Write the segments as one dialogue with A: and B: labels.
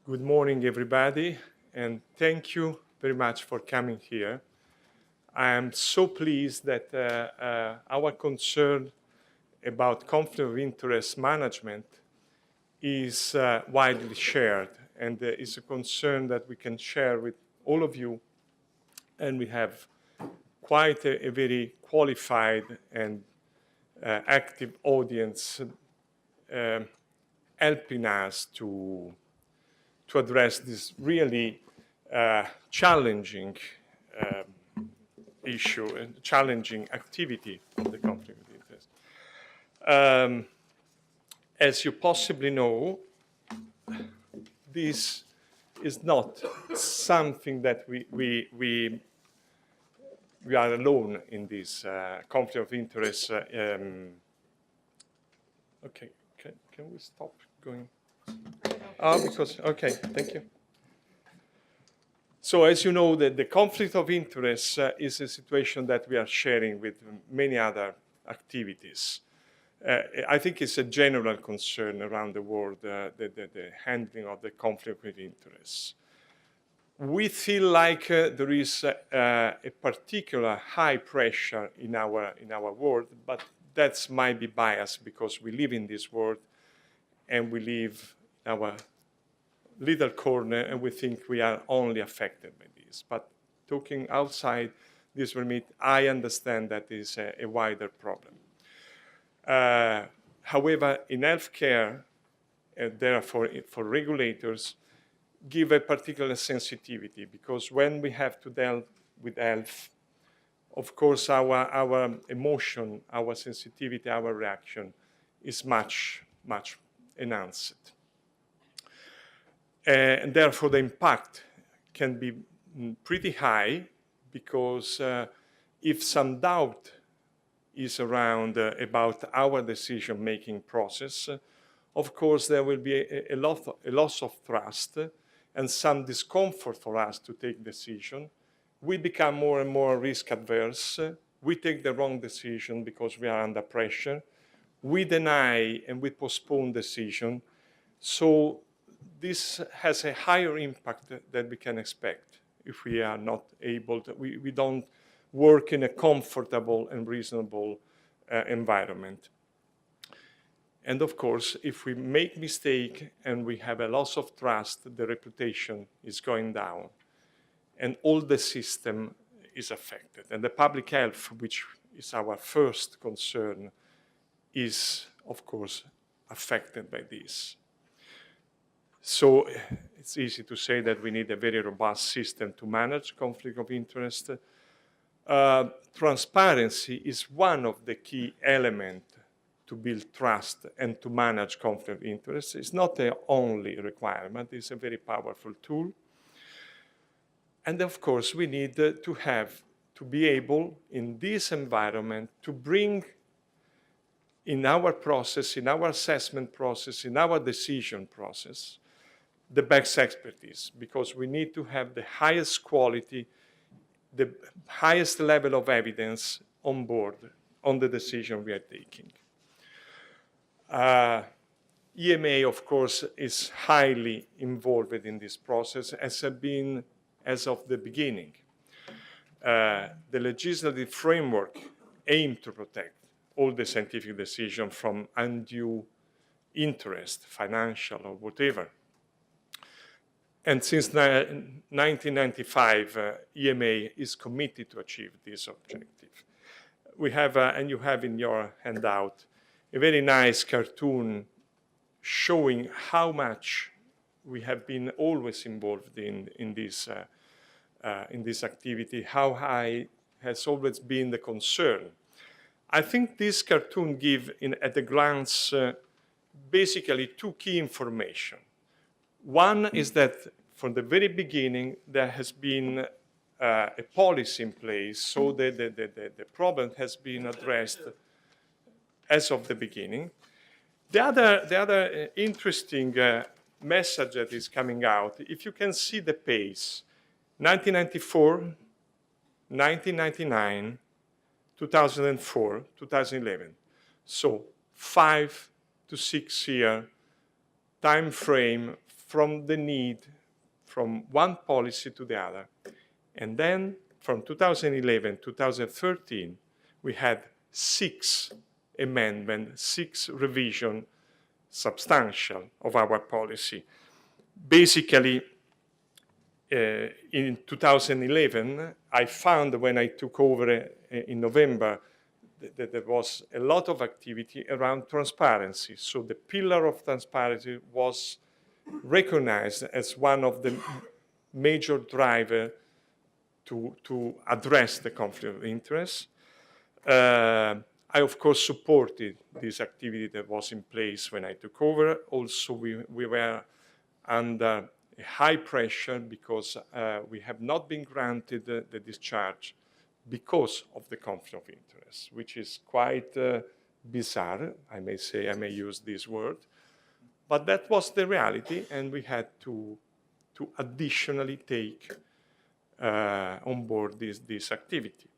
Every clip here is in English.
A: Good morning, everybody, and thank you very much for coming here. I am so pleased that our concern about conflict of interest management is widely shared, and is a concern that we can share with all of you, and we have quite a very qualified and active audience helping us to address this really challenging issue and challenging activity of the conflict of interest. As you possibly know, this is not something that we are alone in this conflict of interest. Okay, can we stop going? Okay, thank you. So as you know, the conflict of interest is a situation that we are sharing with many other activities. I think it's a general concern around the world, the handling of the conflict of interest. We feel like there is a particular high pressure in our world, but that might be biased because we live in this world and we live in our little corner and we think we are only affected by this. But talking outside this remit, I understand that is a wider problem. However, in healthcare, therefore for regulators, give a particular sensitivity because when we have to deal with health, of course our emotion, our sensitivity, our reaction is much enhanced. And therefore the impact can be pretty high because if some doubt is around about our decision-making process, of course there will be a loss of trust and some discomfort for us to take decision. We become more and more risk adverse. We take the wrong decision because we are under pressure. We deny and we postpone decision. So this has a higher impact than we can expect if we are not able to, we don't work in a comfortable and reasonable environment. And of course, if we make mistake and we have a loss of trust, the reputation is going down and all the system is affected. And the public health, which is our first concern, is of course affected by this. So it's easy to say that we need a very robust system to manage conflict of interest. Transparency is one of the key elements to build trust and to manage conflict of interest. It's not the only requirement, it's a very powerful tool. And of course, we need to be able, in this environment, to bring in our process, in our assessment process, in our decision process, the best expertise, because we need to have the highest quality, the highest level of evidence on board on the decision we are taking. EMA, of course, is highly involved in this process, as have been as of the beginning. The legislative framework aims to protect all the scientific decisions from undue interest, financial or whatever. And since 1995, EMA is committed to achieve this objective. We have, and you have in your handout, a very nice cartoon showing how much we have been always involved in this activity, how high has always been the concern. I think this cartoon gives, at a glance, basically two key information. One is that from the very beginning, there has been a policy in place, so the problem has been addressed as of the beginning. The other interesting message that is coming out, if you can see the pace, 1994, 1999, 2004, 2011. So 5 to 6 year time frame from the need from one policy to the other. And then from 2011, 2013, we had 6 amendments, 6 revisions, substantial, of our policy. Basically, in 2011, I found when I took over in November that there was a lot of activity around transparency. So the pillar of transparency was recognized as one of the major drivers to address the conflict of interest. I, of course, supported this activity that was in place when I took over. Also, we were under high pressure because we have not been granted the discharge because of the conflict of interest, which is quite bizarre, I may say, I may use this word. But that was the reality, and we had to additionally take on board this activity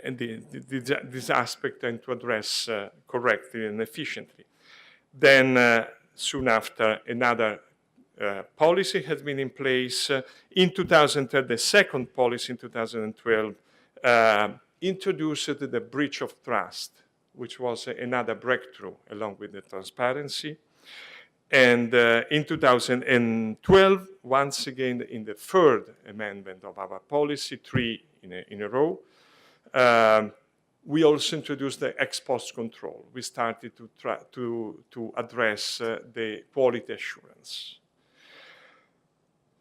A: and this aspect, and to address correctly and efficiently. Then soon after, another policy has been in place. In 2012, the second policy in 2012 introduced the breach of trust, which was another breakthrough along with the transparency. And in 2012, once again, in the third amendment of our policy, 3 in a row, we also introduced the ex post control. We started to try to address the quality assurance.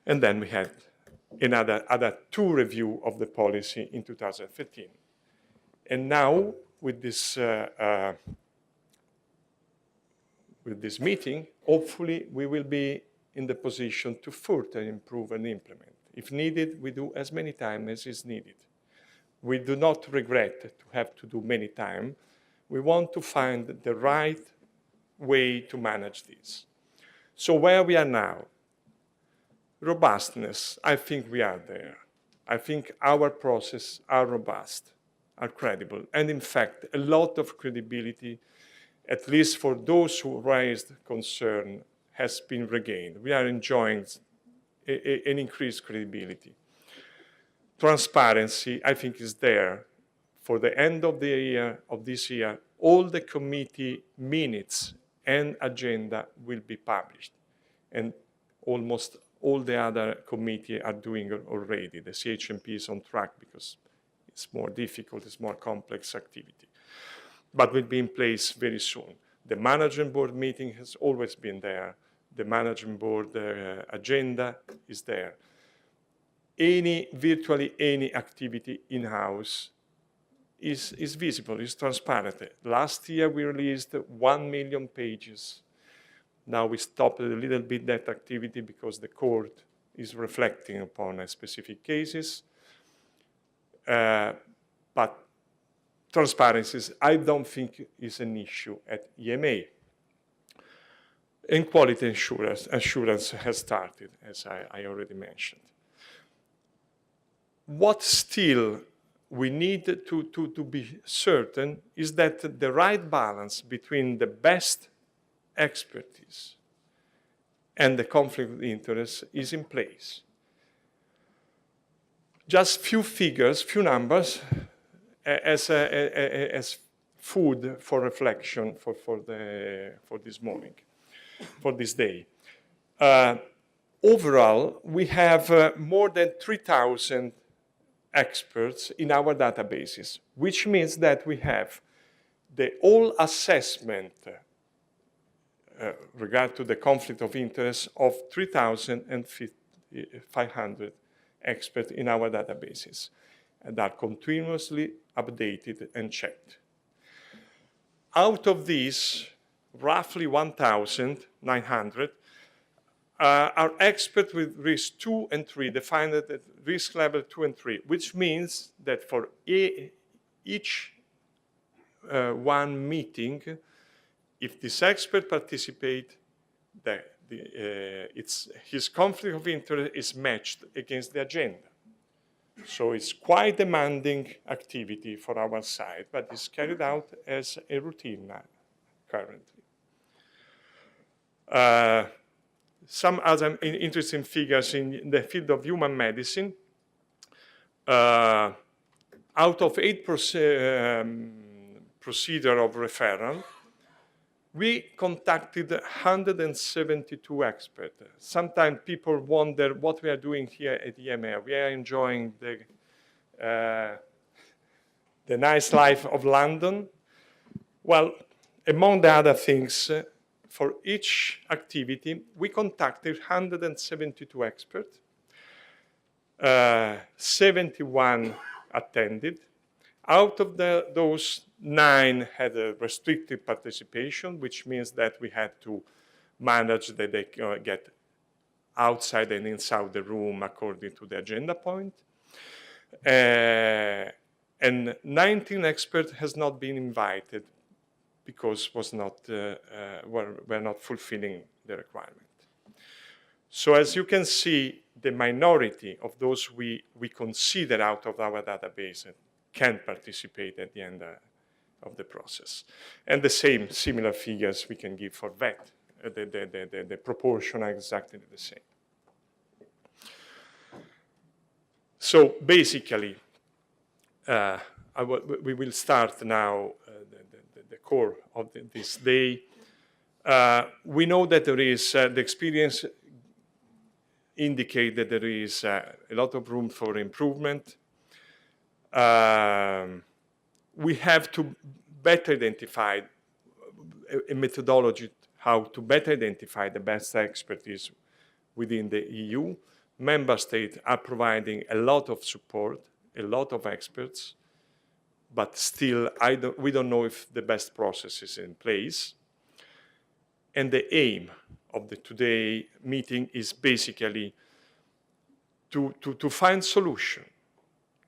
A: And then we had other 2 reviews of the policy in 2015. And now, with this meeting, hopefully we will be in the position to further improve and implement. If needed, we do as many times as is needed. We do not regret to have to do many times. We want to find the right way to manage this. So where we are now, robustness, I think we are there. I think our processes are robust, are credible, and in fact, a lot of credibility, at least for those who raised concern, has been regained. We are enjoying an increased credibility. Transparency, I think, is there. For the end of the year, of this year, all the committee minutes and agenda will be published. And almost all the other committees are doing it already. The CHMP is on track because it's more difficult, it's more complex activity. But will be in place very soon. The management board meeting has always been there. The management board agenda is there. Virtually any activity in-house is visible, is transparent. Last year we released 1 million pages. Now we stopped a little bit that activity because the court is reflecting upon specific cases. But transparency, I don't think, is an issue at EMA. And quality assurance has started, as I already mentioned. What still we need to be certain is that the right balance between the best expertise and the conflict of interest is in place. Just few figures, few numbers, as food for reflection for this morning, for this day. Overall, we have more than 3,000 experts in our databases, which means that we have the whole assessment regard to the conflict of interest of 3,500 experts in our databases that are continuously updated and checked. Out of these, roughly 1,900 are experts with risk 2 and 3, defined at risk level 2 and 3, which means that for each one meeting, if this expert participates, his conflict of interest is matched against the agenda. So it's quite demanding activity for our side, but it's carried out as a routine currently. some other interesting figures in the field of human medicine. Out of 8 procedure of referral, we contacted 172 experts. Sometimes people wonder what we are doing here at EMA. We are enjoying the nice life of London. Well, among the other things, for each activity, we contacted 172 experts. 71 attended. Out of those, 9 had a restricted participation, which means that we had to manage that they get outside and inside the room according to the agenda point. And 19 experts has not been invited because were not fulfilling the requirement. So as you can see, the minority of those we consider out of our database can participate at the end of the process. And the similar figures we can give for vet. The proportion are exactly the same. So basically, we will start now the core of this day. We know that there is the experience indicate that there is a lot of room for improvement. We have to better identify a methodology how to better identify the best expertise within the EU. Member states are providing a lot of support, a lot of experts, but still we don't know if the best process is in place. And the aim of the today meeting is basically to find solution,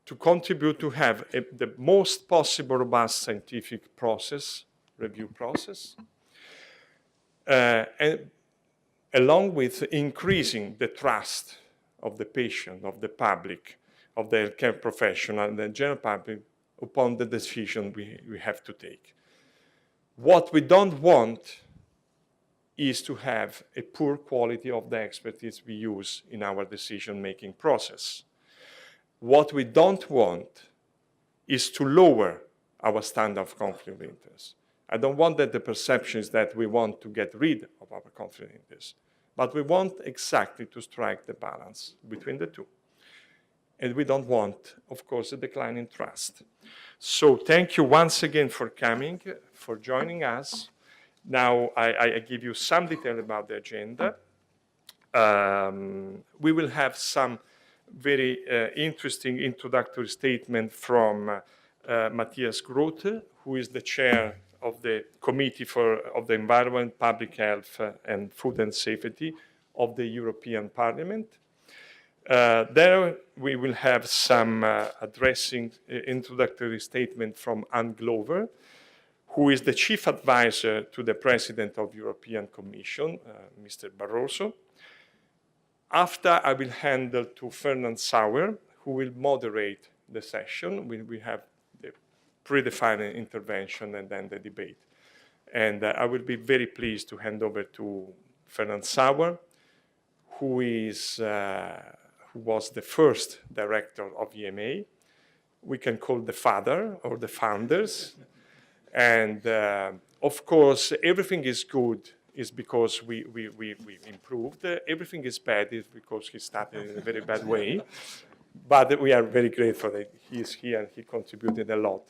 A: to contribute to have the most possible robust scientific process, review process, and along with increasing the trust of the patient, of the public, of the healthcare professional, and the general public upon the decision we have to take. What we don't want is to have a poor quality of the expertise we use in our decision-making process. What we don't want is to lower our standard of conflict of interest. I don't want that the perception is that we want to get rid of our conflict of interest, but we want exactly to strike the balance between the two. And we don't want, of course, a decline in trust. So thank you once again for coming, for joining us. Now I give you some detail about the agenda. We will have some very interesting introductory statement from Matthias Grote, who is the chair of the Committee of the Environment, Public Health and Food and Safety of the European Parliament. There we will have some addressing introductory statement from Anne Glover, who is the chief advisor to the President of the European Commission, Mr. Barroso. After, I will handle to Fernand Sauer, who will moderate the session. We have the predefined intervention and then the debate. And I will be very pleased to hand over to Fernand Sauer, who was the first director of EMA. We can call the father or the founders. And of course, everything is good is because we improved. Everything is bad is because he started in a very bad way. But we are very grateful that he is here and he contributed a lot